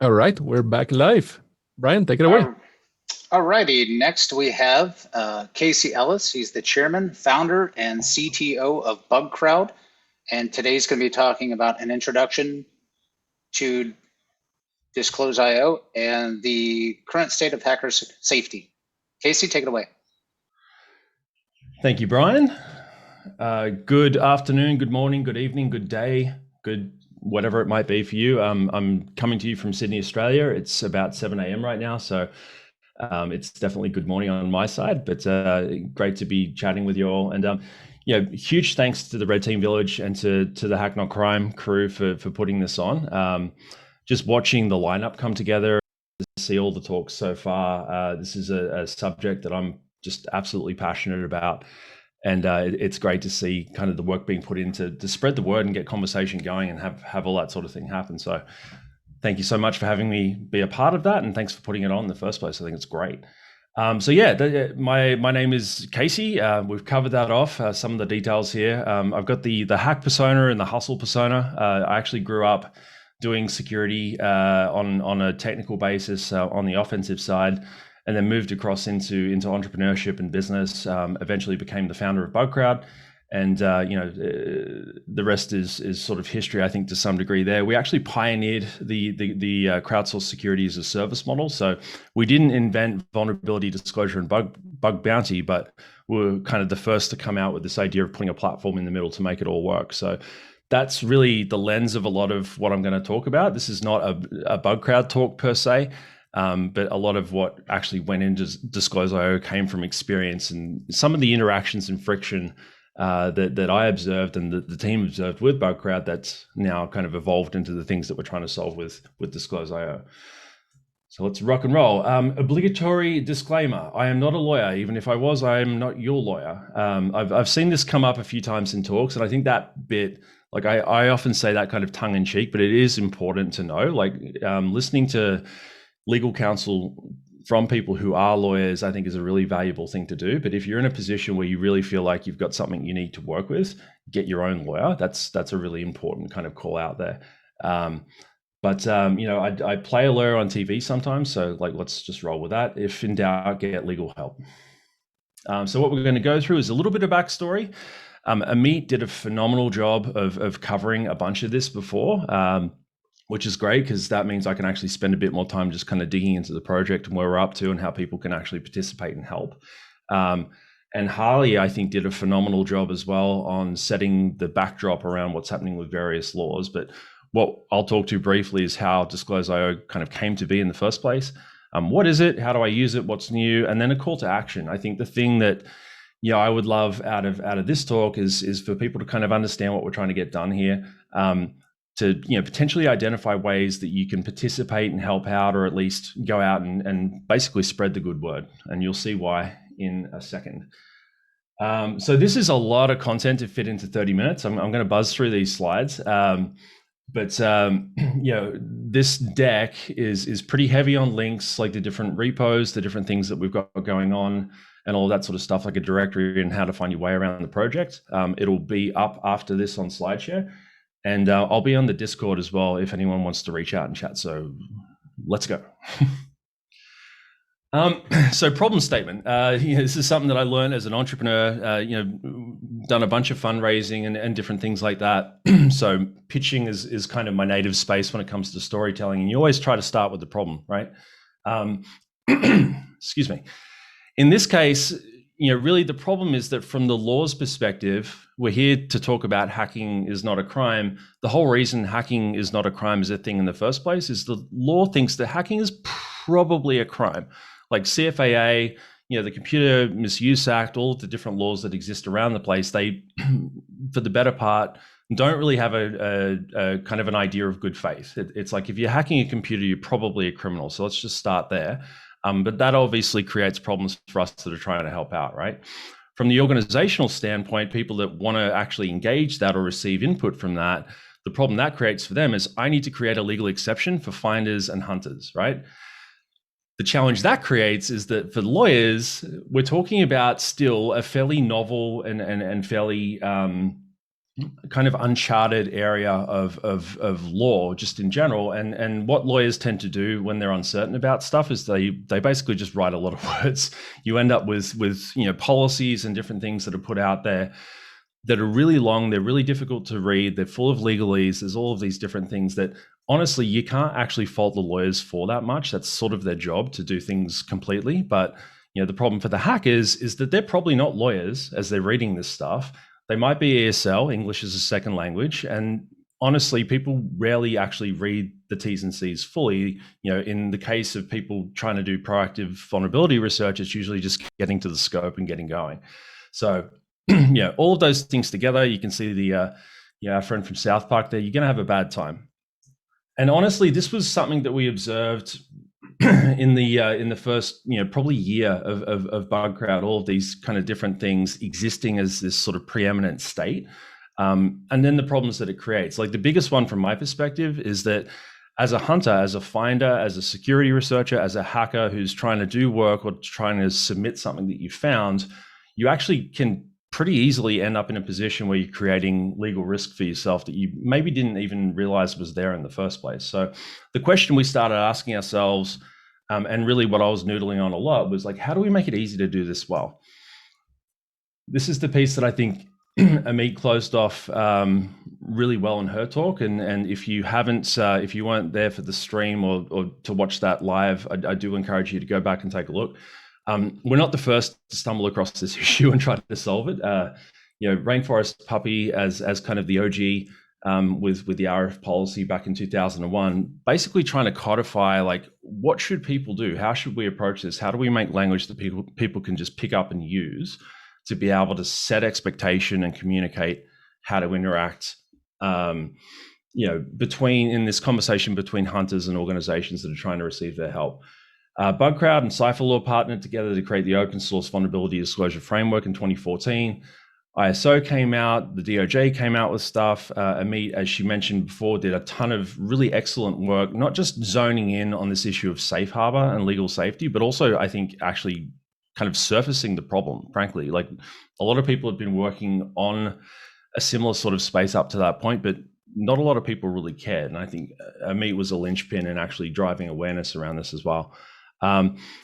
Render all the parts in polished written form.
All right, we're back live. Brian, take it away. All righty. Next, we have Casey Ellis. He's the chairman, founder, and CTO of Bug Crowd. And today's going to be talking about an introduction to Disclose.io and the current state of hacker safety. Casey, take it away. Thank you, Brian. Good afternoon, good morning, good evening, good day, good whatever it might be for you. I'm coming to you from Sydney, Australia. It's about 7 a.m. right now, so it's definitely good morning on my side, but great to be chatting with you all. And huge thanks to the Red Team Village and to the Hack Not Crime crew for putting this on. Just watching the lineup come together, to see all the talks so far. This is a subject that I'm just absolutely passionate about. And it's great to see kind of the work being put in to spread the word and get conversation going and have all that sort of thing happen. So thank you so much for having me be a part of that. And thanks for putting it on in the first place. I think it's great. My name is Casey. We've covered that off, some of the details here. I've got the hack persona and the hustle persona. I actually grew up doing security on a technical basis on the offensive side, and then moved across into entrepreneurship and business. Eventually became the founder of Bug Crowd, and the rest is sort of history, I think, to some degree. There, we actually pioneered the crowdsourced security as a service model. So we didn't invent vulnerability disclosure and bug bounty, but we're kind of the first to come out with this idea of putting a platform in the middle to make it all work. So that's really the lens of a lot of what I'm going to talk about. This is not a Bug Crowd talk per se. But a lot of what actually went into Disclose.io came from experience and some of the interactions and friction that I observed and the team observed with Bug Crowd that's now kind of evolved into the things that we're trying to solve with Disclose.io. So let's rock and roll. Obligatory disclaimer. I am not a lawyer. Even if I was, I am not your lawyer. I've seen this come up a few times in talks, and I think that bit, like I often say that kind of tongue in cheek, but it is important to know, like listening to legal counsel from people who are lawyers, I think, is a really valuable thing to do. But if you're in a position where you really feel like you've got something you need to work with, get your own lawyer. That's a really important kind of call out there. I play a lawyer on TV sometimes, so like let's just roll with that. If in doubt, get legal help. So what we're going to go through is a little bit of backstory. Amit did a phenomenal job of covering a bunch of this before. Which is great because that means I can actually spend a bit more time just kind of digging into the project and where we're up to and how people can actually participate and help. And Harley, I think, did a phenomenal job as well on setting the backdrop around what's happening with various laws. But what I'll talk to briefly is how Disclose.io kind of came to be in the first place. What is it? How do I use it? What's new? And then a call to action. I think the thing that I would love out of this talk is for people to kind of understand what we're trying to get done here. To potentially identify ways that you can participate and help out, or at least go out and basically spread the good word. And you'll see why in a second. So this is a lot of content to fit into 30 minutes. I'm going to buzz through these slides. This deck is pretty heavy on links, like the different repos, the different things that we've got going on, and all that sort of stuff, like a directory and how to find your way around the project. It'll be up after this on SlideShare. And I'll be on the Discord as well if anyone wants to reach out and chat. So let's go. So problem statement. This is something that I learned as an entrepreneur, done a bunch of fundraising and different things like that. So pitching is kind of my native space when it comes to storytelling. And you always try to start with the problem, right? Excuse me. In this case, really the problem is that from the law's perspective, we're here to talk about hacking is not a crime. The whole reason hacking is not a crime as a thing in the first place is the law thinks that hacking is probably a crime. Like CFAA, the Computer Misuse Act, all of the different laws that exist around the place, they, for the better part, don't really have a kind of an idea of good faith. It's like if you're hacking a computer, you're probably a criminal. So let's just start there. But that obviously creates problems for us that are trying to help out, right? From the organizational standpoint, people that want to actually engage that or receive input from that, the problem that creates for them is I need to create a legal exception for finders and hunters, right? The challenge that creates is that for lawyers, we're talking about still a fairly novel and fairly kind of uncharted area of law just in general. And what lawyers tend to do when they're uncertain about stuff is they basically just write a lot of words. You end up with policies and different things that are put out there that are really long. They're really difficult to read. They're full of legalese. There's all of these different things that honestly, you can't actually fault the lawyers for that much. That's sort of their job to do things completely. But the problem for the hackers is that they're probably not lawyers as they're reading this stuff. They might be ESL, English as a second language. And honestly, people rarely actually read the T's and C's fully. In the case of people trying to do proactive vulnerability research, it's usually just getting to the scope and getting going. So all of those things together, you can see our friend from South Park there, you're going to have a bad time. And honestly, this was something that we observed in the first, probably year of BugCrowd, all of these kind of different things existing as this sort of preeminent state. And then the problems that it creates. Like the biggest one from my perspective is that as a hunter, as a finder, as a security researcher, as a hacker who's trying to do work or trying to submit something that you found, you actually can pretty easily end up in a position where you're creating legal risk for yourself that you maybe didn't even realize was there in the first place. So the question we started asking ourselves, and really what I was noodling on a lot, was like, how do we make it easy to do this well? This is the piece that I think Amit closed off really well in her talk. And if you haven't, if you weren't there for the stream or to watch that live, I do encourage you to go back and take a look. We're not the first to stumble across this issue and try to solve it. Rainforest Puppy as kind of the OG with the RF policy back in 2001, basically trying to codify like, what should people do? How should we approach this? How do we make language that people can just pick up and use to be able to set expectation and communicate how to interact, in this conversation between hunters and organizations that are trying to receive their help. BugCrowd and CipherLaw partnered together to create the open source vulnerability disclosure framework in 2014. ISO came out, the DOJ came out with stuff. Amit, as she mentioned before, did a ton of really excellent work, not just zoning in on this issue of safe harbor and legal safety, but also I think actually kind of surfacing the problem, frankly. Like a lot of people have been working on a similar sort of space up to that point, but not a lot of people really cared. And I think Amit was a linchpin in actually driving awareness around this as well.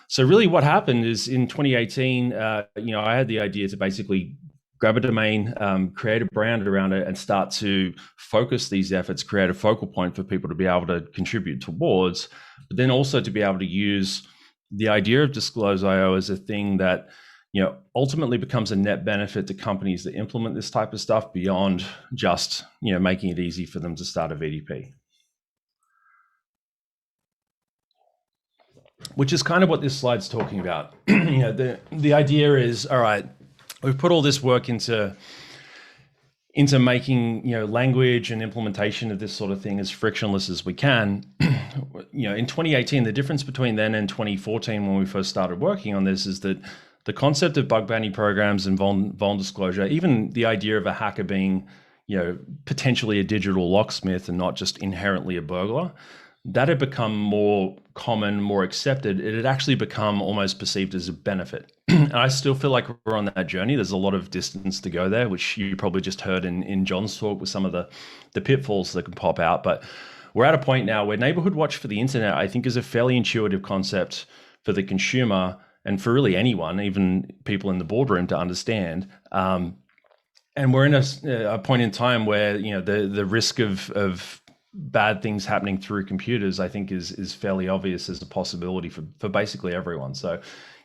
So really what happened is in 2018, I had the idea to basically grab a domain, create a brand around it and start to focus these efforts, create a focal point for people to be able to contribute towards, but then also to be able to use the idea of Disclose.io as a thing that, ultimately becomes a net benefit to companies that implement this type of stuff beyond just, making it easy for them to start a VDP. Which is kind of what this slide's talking about. The idea is, all right, we've put all this work into making language and implementation of this sort of thing as frictionless as we can. In 2018, the difference between then and 2014 when we first started working on this is that the concept of bug bounty programs and vuln disclosure, even the idea of a hacker being potentially a digital locksmith and not just inherently a burglar, that had become more common, more accepted. It had actually become almost perceived as a benefit. And I still feel like we're on that journey. There's a lot of distance to go there, which you probably just heard in John's talk with some of the pitfalls that can pop out. But we're at a point now where Neighborhood Watch for the internet, I think, is a fairly intuitive concept for the consumer and for really anyone, even people in the boardroom, to understand. And we're in a point in time where the risk of bad things happening through computers, I think, is fairly obvious as a possibility for basically everyone. So,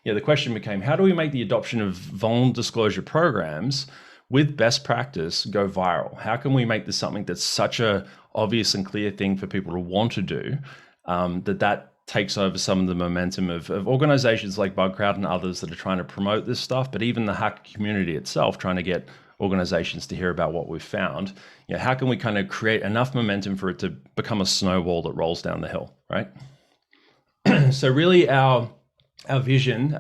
the question became, how do we make the adoption of vuln disclosure programs with best practice go viral? How can we make this something that's such a obvious and clear thing for people to want to do, that takes over some of the momentum of organizations like BugCrowd and others that are trying to promote this stuff, but even the hacker community itself trying to get organizations to hear about what we've found. How can we kind of create enough momentum for it to become a snowball that rolls down the hill, right? So really our vision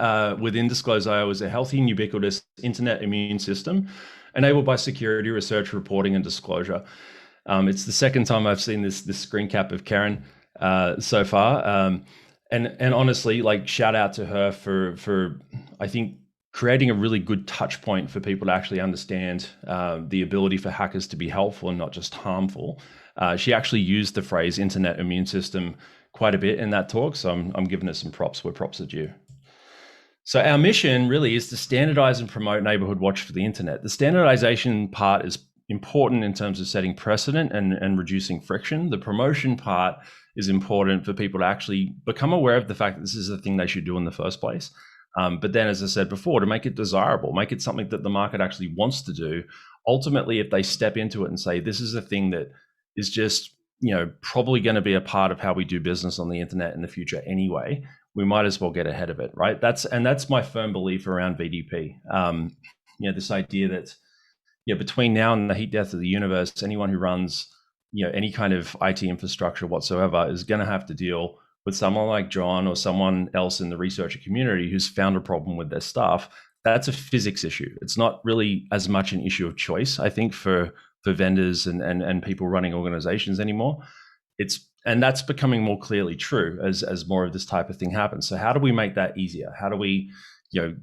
within Disclose.io is a healthy and ubiquitous internet immune system enabled by security, research, reporting, and disclosure. It's the second time I've seen this screen cap of Karen so far. And honestly, like, shout out to her for I think creating a really good touch point for people to actually understand the ability for hackers to be helpful and not just harmful. She actually used the phrase internet immune system quite a bit in that talk, so I'm giving it some props where props are due. So our mission really is to standardize and promote Neighborhood Watch for the internet. The standardization part is important in terms of setting precedent and reducing friction. The promotion part is important for people to actually become aware of the fact that this is a thing they should do in the first place. But then, as I said before, to make it desirable, make it something that the market actually wants to do. Ultimately, if they step into it and say, this is a thing that is just, probably going to be a part of how we do business on the internet in the future anyway, we might as well get ahead of it, right? That's my firm belief around VDP. This idea that, between now and the heat death of the universe, anyone who runs, any kind of IT infrastructure whatsoever is going to have to deal with someone like John or someone else in the researcher community who's found a problem with their stuff. That's a physics issue. It's not really as much an issue of choice, I think, for vendors and people running organizations anymore. And that's becoming more clearly true as more of this type of thing happens. So how do we make that easier? How do we,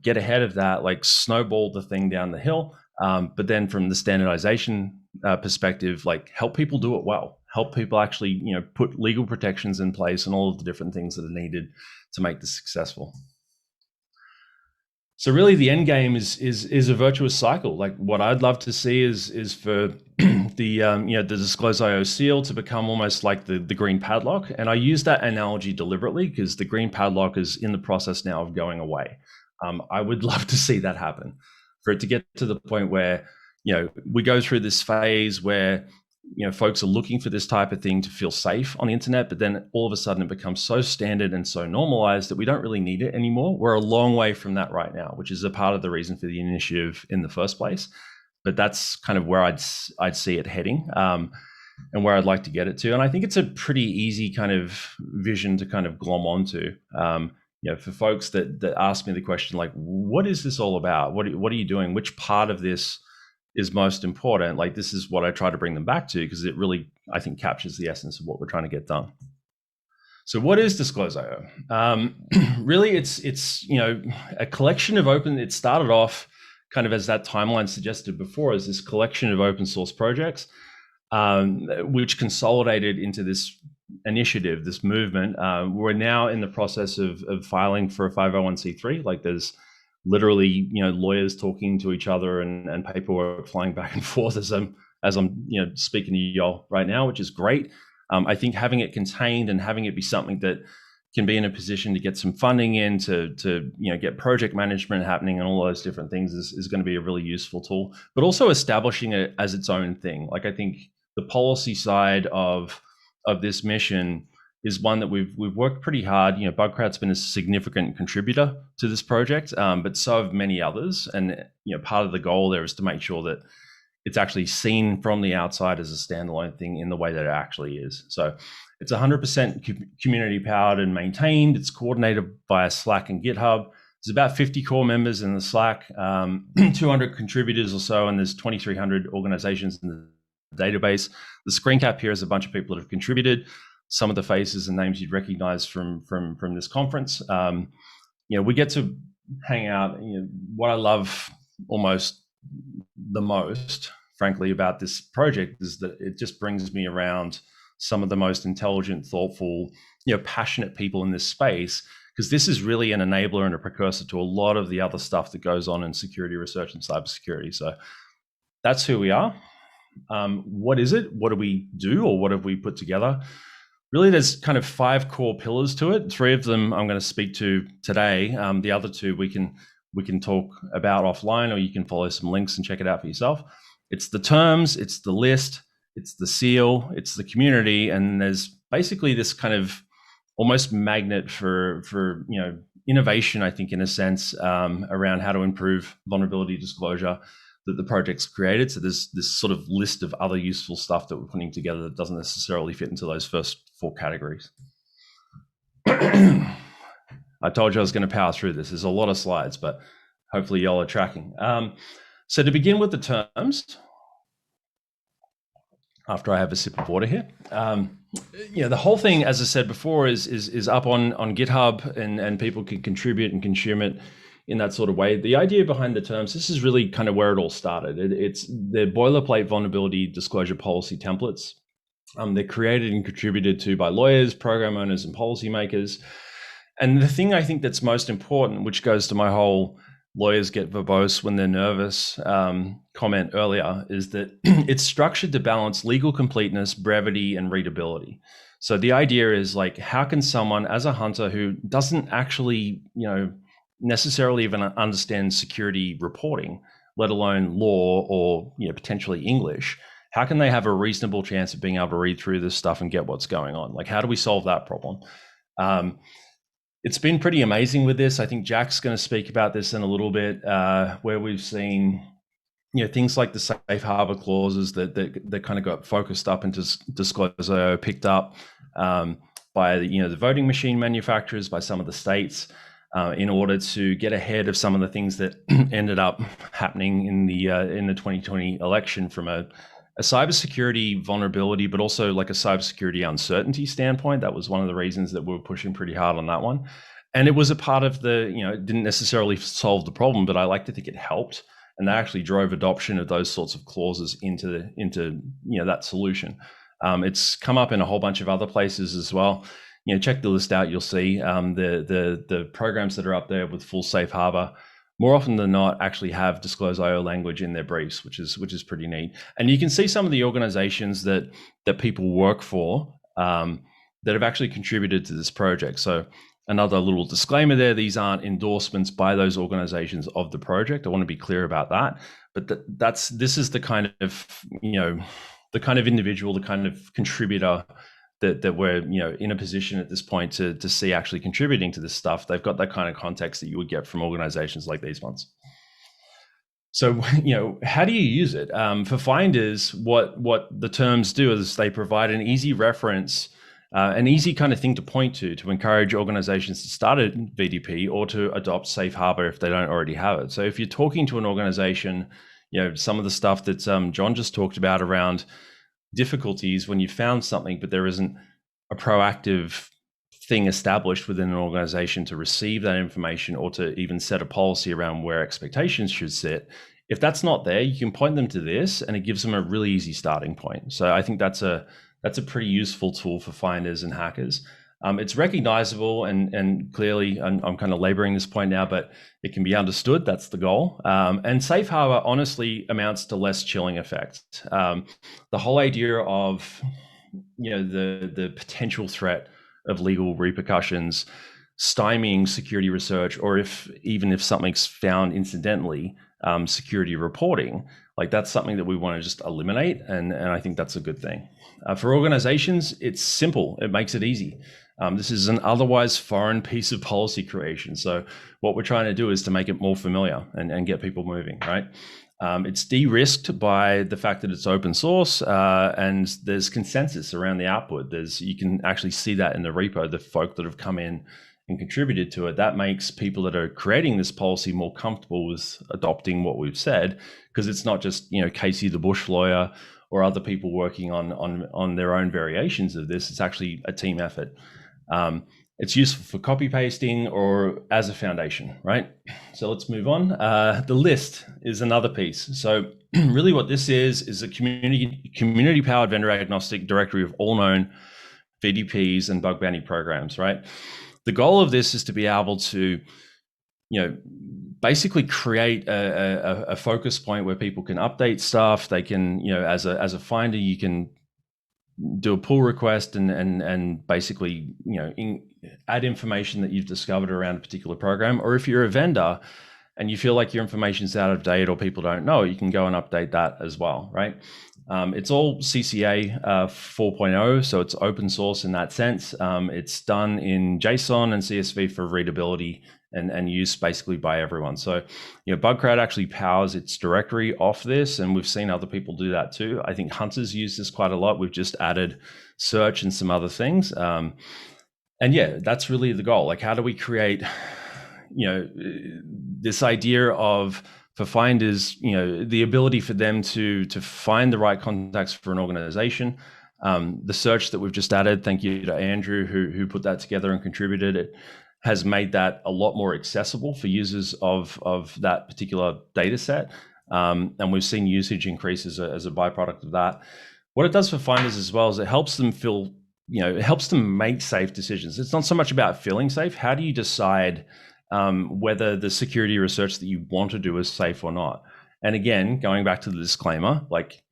get ahead of that, like snowball the thing down the hill? But then from the standardization perspective, like help people do it well, help people actually, put legal protections in place and all of the different things that are needed to make this successful. So really the end game is a virtuous cycle. Like what I'd love to see is for the Disclose.io seal to become almost like the green padlock. And I use that analogy deliberately because the green padlock is in the process now of going away. I would love to see that happen, for it to get to the point where, we go through this phase where, folks are looking for this type of thing to feel safe on the internet, but then all of a sudden it becomes so standard and so normalized that we don't really need it anymore. We're a long way from that right now, which is a part of the reason for the initiative in the first place. But that's kind of where I'd see it heading, and where I'd like to get it to. And I think it's a pretty easy kind of vision to kind of glom onto. For folks that ask me the question, like, what is this all about? What are you doing? Which part of this is most important? Like, this is what I try to bring them back to, because it really, I think, captures the essence of what we're trying to get done. So what is Disclose.io? Really, it's a collection of it started off kind of as that timeline suggested before, as this collection of open source projects, which consolidated into this initiative, this movement. We're now in the process of filing for a 501c3. Like there's literally, lawyers talking to each other and paperwork flying back and forth as I'm speaking to y'all right now, which is great. I think having it contained and having it be something that can be in a position to get some funding in to get project management happening and all those different things is going to be a really useful tool, but also establishing it as its own thing. Like I think the policy side of this mission is one that we've worked pretty hard. Bugcrowd's been a significant contributor to this project, but so have many others. And part of the goal there is to make sure that it's actually seen from the outside as a standalone thing in the way that it actually is. So it's 100% community powered and maintained. It's coordinated via Slack and GitHub. There's about 50 core members in the Slack, 200 contributors or so, and there's 2,300 organizations in the database. The screen cap here is a bunch of people that have contributed. Some of the faces and names you'd recognize from this conference. We get to hang out. What I love almost the most, frankly, about this project is that it just brings me around some of the most intelligent, thoughtful, passionate people in this space, because this is really an enabler and a precursor to a lot of the other stuff that goes on in security research and cybersecurity. So that's who we are. What is it? What do we do, or what have we put together? Really, there's kind of 5 core pillars to it. 3 of them I'm going to speak to today. The other 2 we can talk about offline, or you can follow some links and check it out for yourself. It's the terms, it's the list, it's the seal, it's the community, and there's basically this kind of almost magnet for innovation, I think, in a sense, around how to improve vulnerability disclosure that the project's created. So there's this sort of list of other useful stuff that we're putting together that doesn't necessarily fit into those first 4 categories. I told you I was going to power through this. There's a lot of slides, but hopefully y'all are tracking. So to begin with the terms, after I have a sip of water here, the whole thing, as I said before, is up on GitHub, and people can contribute and consume it in that sort of way. The idea behind the terms, this is really kind of where it all started. It's the boilerplate vulnerability disclosure policy templates. They're created and contributed to by lawyers, program owners, and policymakers. And the thing I think that's most important, which goes to my whole lawyers get verbose when they're nervous comment earlier, is that it's structured to balance legal completeness, brevity, and readability. So the idea is like, how can someone as a hunter who doesn't actually, necessarily even understand security reporting, let alone law or potentially English, how can they have a reasonable chance of being able to read through this stuff and get what's going on? Like, how do we solve that problem? It's been pretty amazing with this. I think Jack's going to speak about this in a little bit, where we've seen, things like the safe harbor clauses that kind of got focused up into disclosure, picked up by the voting machine manufacturers, by some of the states, in order to get ahead of some of the things that ended up happening in the 2020 election from a cybersecurity vulnerability, but also like a cybersecurity uncertainty standpoint. That was one of the reasons that we were pushing pretty hard on that one. And it was a part of it didn't necessarily solve the problem, but I like to think it helped. And that actually drove adoption of those sorts of clauses into that solution. It's come up in a whole bunch of other places as well. Check the list out. You'll see the programs that are up there with full safe harbor, more often than not, actually have disclose IO language in their briefs, which is pretty neat. And you can see some of the organizations that people work for that have actually contributed to this project. So another little disclaimer there: these aren't endorsements by those organizations of the project. I want to be clear about that. But this is the kind of the kind of individual, the kind of contributor that we're in a position at this point to see actually contributing to this stuff. They've got that kind of context that you would get from organizations like these ones. So how do you use it? For finders, what the terms do is they provide an easy reference, an easy kind of thing to point to encourage organizations to start a VDP or to adopt safe harbor if they don't already have it. So if you're talking to an organization, some of the stuff that John just talked about around difficulties when you found something, but there isn't a proactive thing established within an organization to receive that information or to even set a policy around where expectations should sit. If that's not there, you can point them to this, and it gives them a really easy starting point. So I think that's a pretty useful tool for finders and hackers. It's recognizable and clearly, I'm kind of laboring this point now, but it can be understood. That's the goal. And safe harbor honestly amounts to less chilling effect. The whole idea of the potential threat of legal repercussions, stymieing security research, or even if something's found incidentally, security reporting, like that's something that we want to just eliminate. And I think that's a good thing. For organizations, it's simple. It makes it easy. This is an otherwise foreign piece of policy creation. So what we're trying to do is to make it more familiar and get people moving, right? It's de-risked by the fact that it's open source and there's consensus around the output. You can actually see that in the repo, the folk that have come in and contributed to it. That makes people that are creating this policy more comfortable with adopting what we've said, because it's not just Casey the Bush lawyer or other people working on their own variations of this. It's actually a team effort. It's useful for copy pasting or as a foundation, right? So let's move on. The list is another piece. So really what this is a community powered vendor agnostic directory of all known VDPs and bug bounty programs, right? The goal of this is to be able to, basically create a focus point where people can update stuff. They can, as a finder, you can do a pull request and basically, add information that you've discovered around a particular program. Or if you're a vendor and you feel like your information's out of date or people don't know, you can go and update that as well, right? It's all CCA 4.0, so it's open source in that sense. It's done in JSON and CSV for readability and use basically by everyone. So, BugCrowd actually powers its directory off this, and we've seen other people do that too. I think hunters use this quite a lot. We've just added search and some other things. And yeah, that's really the goal. Like, how do we create, this idea of, for finders, the ability for them to find the right contacts for an organization. The search that we've just added, thank you to Andrew who put that together and contributed it. has made that a lot more accessible for users of that particular data set. And we've seen usage increase as a byproduct of that. What it does for finders as well is it helps them feel, it helps them make safe decisions. It's not so much about feeling safe. How do you decide whether the security research that you want to do is safe or not? And again, going back to the disclaimer, like,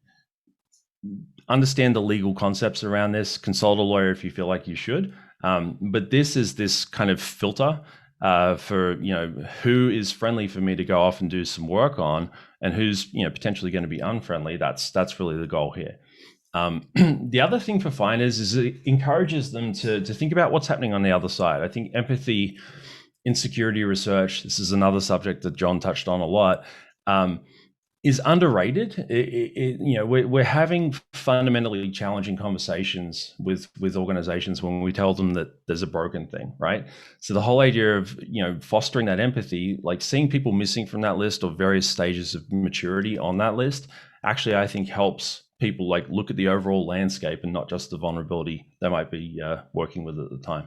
understand the legal concepts around this, consult a lawyer if you feel like you should. But this is this kind of filter for, who is friendly for me to go off and do some work on, and who's, potentially going to be unfriendly. That's really the goal here. The other thing for finders is it encourages them to think about what's happening on the other side. I think empathy in security research, this is another subject that John touched on a lot, is underrated. We're having fundamentally challenging conversations with organizations when we tell them that there's a broken thing, right? So the whole idea of, fostering that empathy, like seeing people missing from that list or various stages of maturity on that list, actually, I think helps people like look at the overall landscape and not just the vulnerability they might be working with at the time.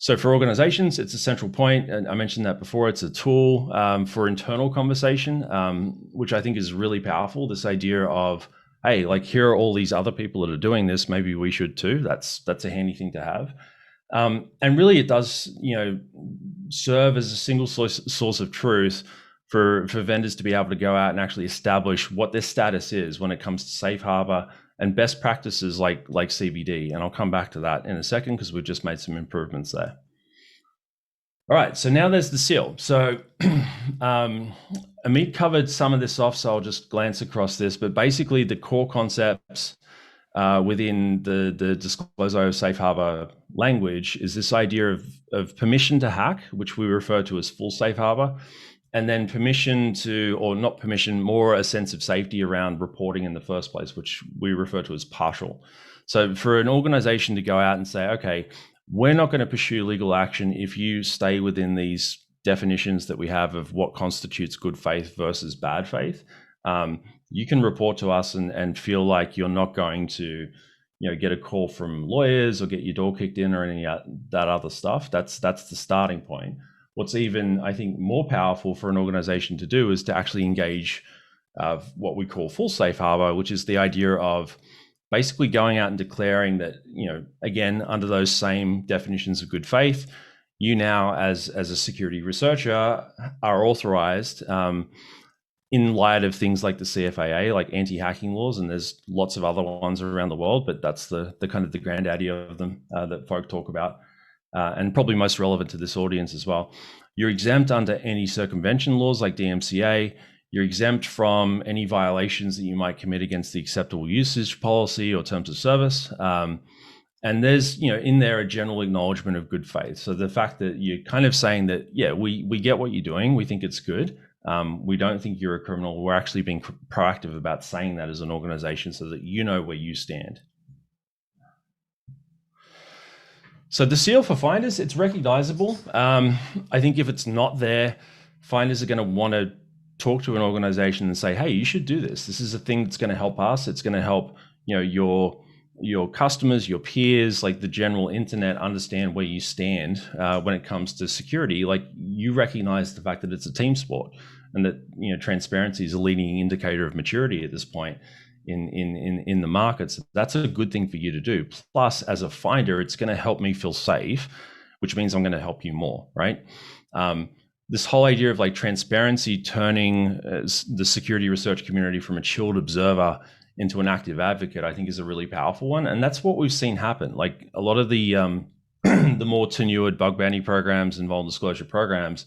So for organizations, it's a central point. And I mentioned that before. It's a tool for internal conversation, which I think is really powerful. This idea of, hey, like, here are all these other people that are doing this. Maybe we should too. That's a handy thing to have. And really it does, serve as a single source of truth for vendors to be able to go out and actually establish what their status is when it comes to safe harbor and best practices like CVD. And I'll come back to that in a second because we've just made some improvements there. All right, so now there's the seal. So Amit covered some of this off, so I'll just glance across this. But basically the core concepts within the Disclosure Safe Harbor language is this idea of permission to hack, which we refer to as full safe harbor, and then permission to, or not permission, more a sense of safety around reporting in the first place, which we refer to as partial. So for an organization to go out and say, okay, we're not going to pursue legal action if you stay within these definitions that we have of what constitutes good faith versus bad faith, you can report to us and feel like you're not going to, get a call from lawyers or get your door kicked in or any of that other stuff. That's the starting point. What's even, I think, more powerful for an organization to do is to actually engage what we call full safe harbor, which is the idea of basically going out and declaring that, again, under those same definitions of good faith, you now, as a security researcher, are authorized in light of things like the CFAA, like anti-hacking laws, and there's lots of other ones around the world, but that's the kind of the granddaddy of them that folk talk about. And probably most relevant to this audience as well. You're exempt under any circumvention laws like DMCA. You're exempt from any violations that you might commit against the acceptable usage policy or terms of service. And there's, in there a general acknowledgement of good faith. So the fact that you're kind of saying that, yeah, we get what you're doing. We think it's good. We don't think you're a criminal. We're actually being proactive about saying that as an organization so that you know where you stand. So the seal for finders, it's recognizable. I think if it's not there, finders are going to want to talk to an organization and say, hey, you should do this. This is a thing that's going to help us. It's going to help, your customers, your peers, like the general internet, understand where you stand when it comes to security. Like, you recognize the fact that it's a team sport and that, transparency is a leading indicator of maturity at this point in the markets. That's a good thing for you to do. Plus, as a finder, it's going to help me feel safe, which means I'm going to help you more, right? This whole idea of like transparency turning the security research community from a chilled observer into an active advocate, I think is a really powerful one. And that's what we've seen happen. Like a lot of the the more tenured bug bounty programs and vulnerability disclosure programs,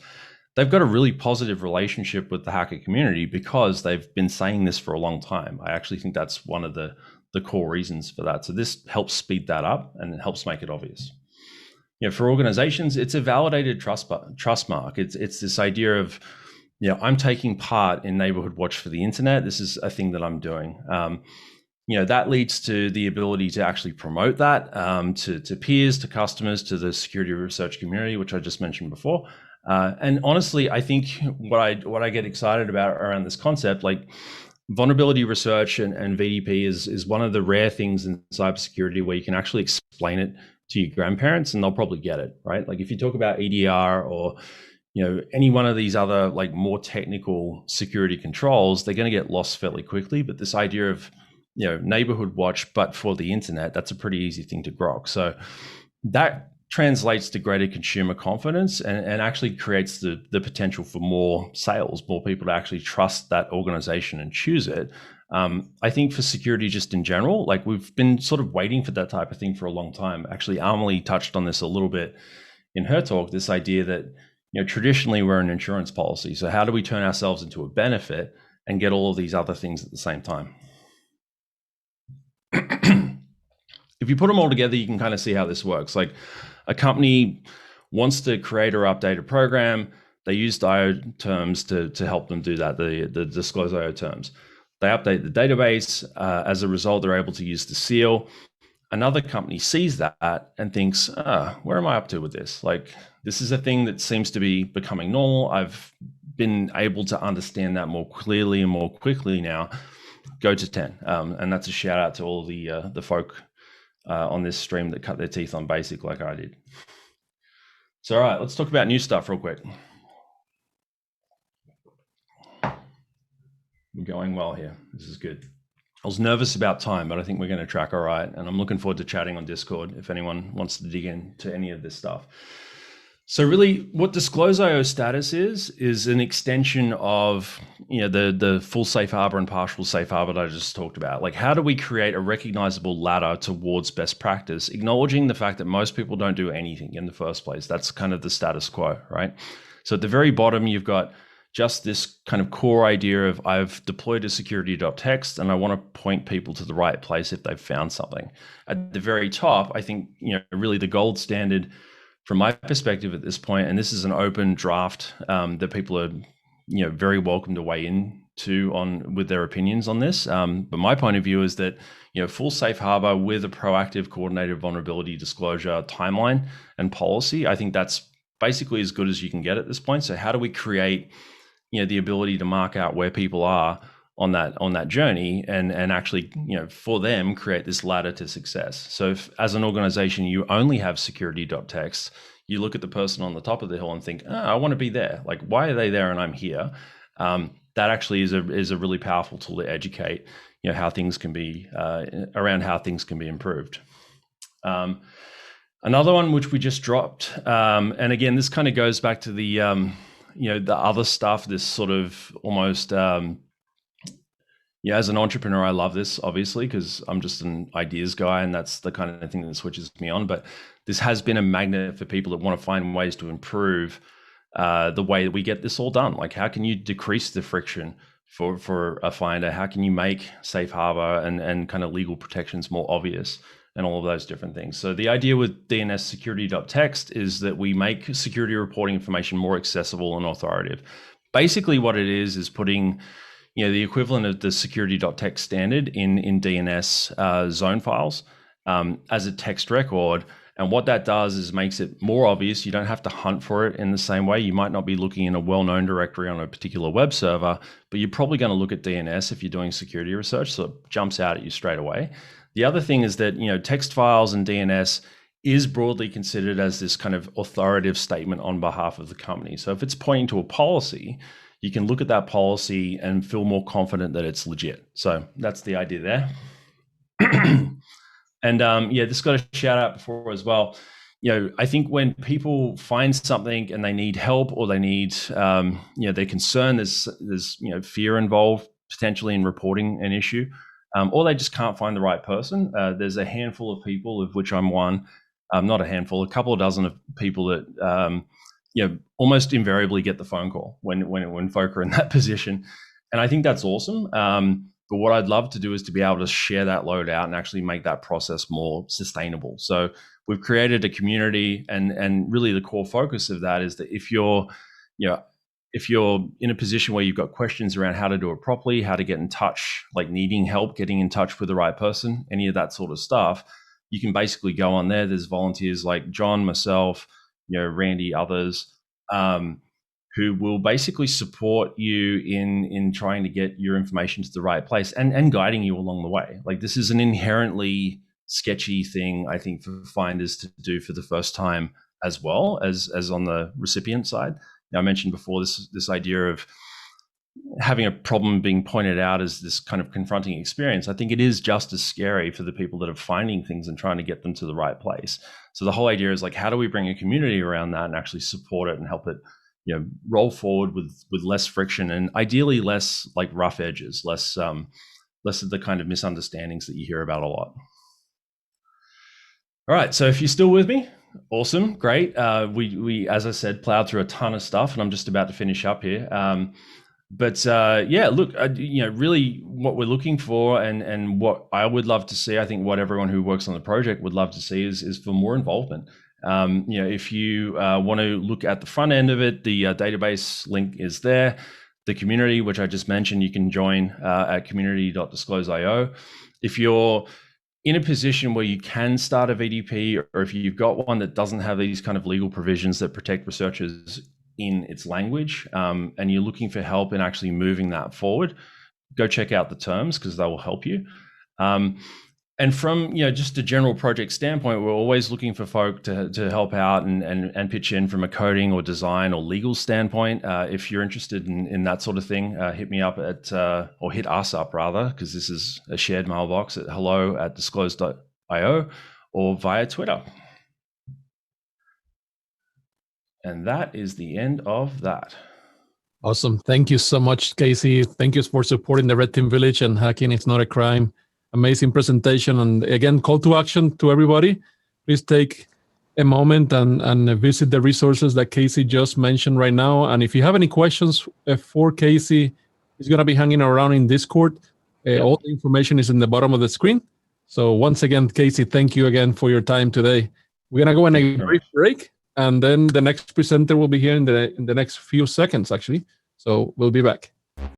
they've got a really positive relationship with the hacker community because they've been saying this for a long time. I actually think that's one of the core reasons for that. So this helps speed that up and it helps make it obvious. For organizations, it's a validated trust mark. It's this idea of, I'm taking part in Neighborhood Watch for the internet. This is a thing that I'm doing. That leads to the ability to actually promote that to peers, to customers, to the security research community, which I just mentioned before. And honestly, I think what I get excited about around this concept, like vulnerability research and VDP is one of the rare things in cybersecurity where you can actually explain it to your grandparents and they'll probably get it, right? Like if you talk about EDR or any one of these other like more technical security controls, they're going to get lost fairly quickly. But this idea of neighborhood watch, but for the internet, that's a pretty easy thing to grok. So that translates to greater consumer confidence and actually creates the potential for more sales, more people to actually trust that organization and choose it. I think for security just in general, like we've been sort of waiting for that type of thing for a long time. Actually, Amelie touched on this a little bit in her talk, this idea that traditionally we're an insurance policy. So how do we turn ourselves into a benefit and get all of these other things at the same time? If you put them all together, you can kind of see how this works. Like a company wants to create or update a program. They use the IO terms to help them do that, the disclose IO terms. They update the database. As a result, they're able to use the seal. Another company sees that and thinks, where am I up to with this? Like, this is a thing that seems to be becoming normal. I've been able to understand that more clearly and more quickly now. Go to 10. And that's a shout out to all the folk on this stream that cut their teeth on basic like I did. So, all right, let's talk about new stuff real quick. We're going well here. This is good. I was nervous about time, but I think we're going to track all right. And I'm looking forward to chatting on Discord if anyone wants to dig into any of this stuff. So really what disclose IO status is an extension of the full safe harbor and partial safe harbor that I just talked about. Like, how do we create a recognizable ladder towards best practice, acknowledging the fact that most people don't do anything in the first place? That's kind of the status quo, right? So at the very bottom, you've got just this kind of core idea of I've deployed a security.txt and I want to point people to the right place if they've found something. At the very top, I think, really the gold standard from my perspective at this point, and this is an open draft that people are, very welcome to weigh into on with their opinions on this. But my point of view is that, full safe harbor with a proactive coordinated vulnerability disclosure timeline and policy, I think that's basically as good as you can get at this point. So how do we create, the ability to mark out where people are on that journey and actually, for them, create this ladder to success. So if as an organization, you only have security.txt, you look at the person on the top of the hill and think, I want to be there. Like, why are they there and I'm here? That actually is a really powerful tool to educate, how things can be, around how things can be improved. Another one, which we just dropped, and again, this kind of goes back to the, the other stuff, this sort of almost, as an entrepreneur, I love this, obviously, because I'm just an ideas guy, and that's the kind of thing that switches me on. But this has been a magnet for people that want to find ways to improve the way that we get this all done. Like, how can you decrease the friction for a finder? How can you make safe harbor and kind of legal protections more obvious and all of those different things? So the idea with DNS security.txt is that we make security reporting information more accessible and authoritative. Basically what it is putting the equivalent of the security.txt standard in DNS zone files as a text record. And what that does is makes it more obvious. You don't have to hunt for it in the same way. You might not be looking in a well-known directory on a particular web server, but you're probably going to look at DNS if you're doing security research, so it jumps out at you straight away. The other thing is that, text files and DNS is broadly considered as this kind of authoritative statement on behalf of the company. So if it's pointing to a policy, you can look at that policy and feel more confident that it's legit. So that's the idea there. And this got a shout out before as well. I think when people find something and they need help or they need, they're concerned, there's fear involved potentially in reporting an issue, or they just can't find the right person. There's a handful of people, of which I'm one, not a handful, a couple of dozen of people that, almost invariably get the phone call when folk are in that position. And I think that's awesome. But what I'd love to do is to be able to share that load out and actually make that process more sustainable. So we've created a community, and really the core focus of that is that if you're in a position where you've got questions around how to do it properly, how to get in touch, like needing help, getting in touch with the right person, any of that sort of stuff, you can basically go on there. There's volunteers like John, myself, Randy, others, who will basically support you in trying to get your information to the right place and guiding you along the way. Like, this is an inherently sketchy thing, I think, for finders to do for the first time, as well as on the recipient side. Now, I mentioned before this idea of having a problem being pointed out as this kind of confronting experience. I think it is just as scary for the people that are finding things and trying to get them to the right place. So the whole idea is like, how do we bring a community around that and actually support it and help it, roll forward with less friction and ideally less like rough edges, less of the kind of misunderstandings that you hear about a lot. All right, so if you're still with me, awesome, great. We as I said, plowed through a ton of stuff, and I'm just about to finish up here. Look, really what we're looking for and what I would love to see, I think what everyone who works on the project would love to see is for more involvement. If you want to look at the front end of it, the database link is there. The community, which I just mentioned, you can join at community.disclose.io. If you're in a position where you can start a VDP, or if you've got one that doesn't have these kind of legal provisions that protect researchers in its language, and you're looking for help in actually moving that forward, go check out the terms because they will help you. And from just a general project standpoint, we're always looking for folk to help out and pitch in from a coding or design or legal standpoint. If you're interested in that sort of thing, hit me up or hit us up rather, because this is a shared mailbox at hello@disclose.io or via Twitter. And that is the end of that. Awesome. Thank you so much, Casey. Thank you for supporting the Red Team Village and Hacking It's Not a Crime. Amazing presentation. And again, call to action to everybody. Please take a moment and visit the resources that Casey just mentioned right now. And if you have any questions for Casey, he's going to be hanging around in Discord. All the information is in the bottom of the screen. So once again, Casey, thank you again for your time today. We're going to go on a brief break. And then the next presenter will be here in the next few seconds, actually. So we'll be back.